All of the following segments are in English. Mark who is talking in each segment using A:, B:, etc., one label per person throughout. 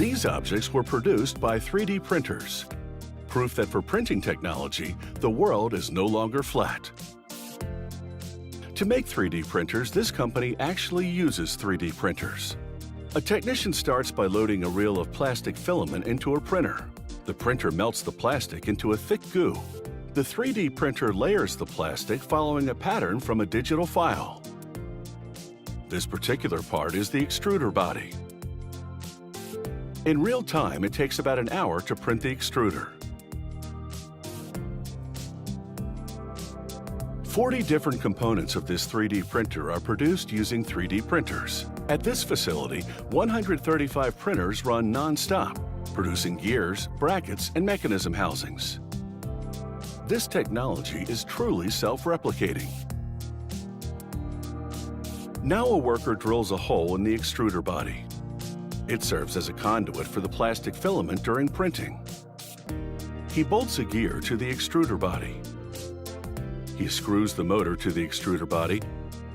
A: These objects were produced by 3D printers, proof that for printing technology, the world is no longer flat. To make 3D printers, this company actually uses 3D printers. A technician starts by loading a reel of plastic filament into a printer. The printer melts the plastic into a thick goo. The 3D printer layers the plastic following a pattern from a digital file. This particular part is the extruder body. In real time, it takes about an hour to print the extruder. 40 different components of this 3D printer are produced using 3D printers. At this facility, 135 printers run non-stop, producing gears, brackets, and mechanism housings. This technology is truly self-replicating. Now a worker drills a hole in the extruder body. It serves as a conduit for the plastic filament during printing. He bolts a gear to the extruder body. He screws the motor to the extruder body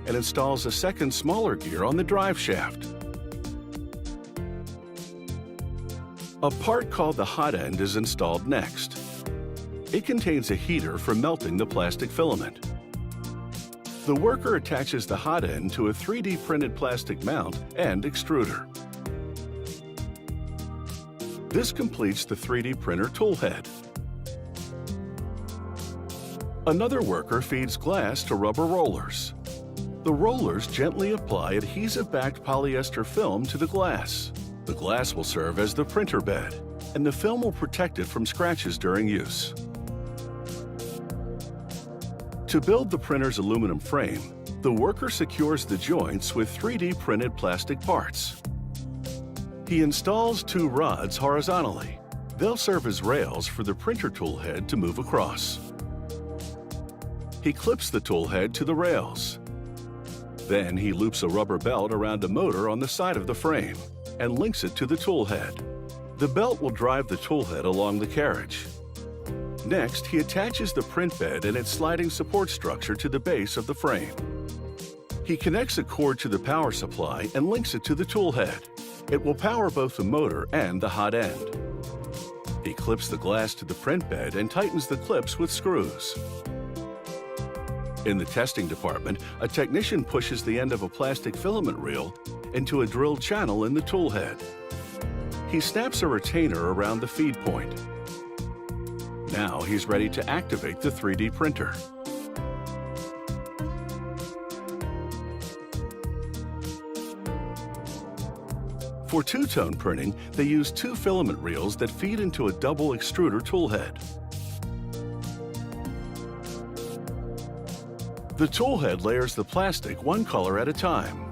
A: and installs a second smaller gear on the drive shaft. A part called the hot end is installed next. It contains a heater for melting the plastic filament. The worker attaches the hot end to a 3D printed plastic mount and extruder. This completes the 3D printer tool head. Another worker feeds glass to rubber rollers. The rollers gently apply adhesive-backed polyester film to the glass. The glass will serve as the printer bed, and the film will protect it from scratches during use. To build the printer's aluminum frame, the worker secures the joints with 3D printed plastic parts. He installs 2 rods horizontally. They'll serve as rails for the printer tool head to move across. He clips the tool head to the rails. Then he loops a rubber belt around a motor on the side of the frame and links it to the tool head. The belt will drive the tool head along the carriage. Next, he attaches the print bed and its sliding support structure to the base of the frame. He connects a cord to the power supply and links it to the tool head. It will power both the motor and the hot end. He clips the glass to the print bed and tightens the clips with screws. In the testing department, a technician pushes the end of a plastic filament reel into a drilled channel in the tool head. He snaps a retainer around the feed point. Now he's ready to activate the 3D printer. For two-tone printing, they use 2 filament reels that feed into a double extruder tool head. The tool head layers the plastic 1 color at a time.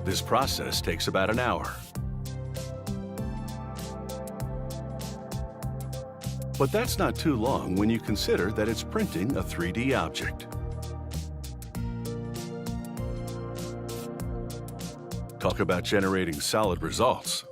A: This process takes about an hour. But that's not too long when you consider that it's printing a 3D object. Talk about generating solid results.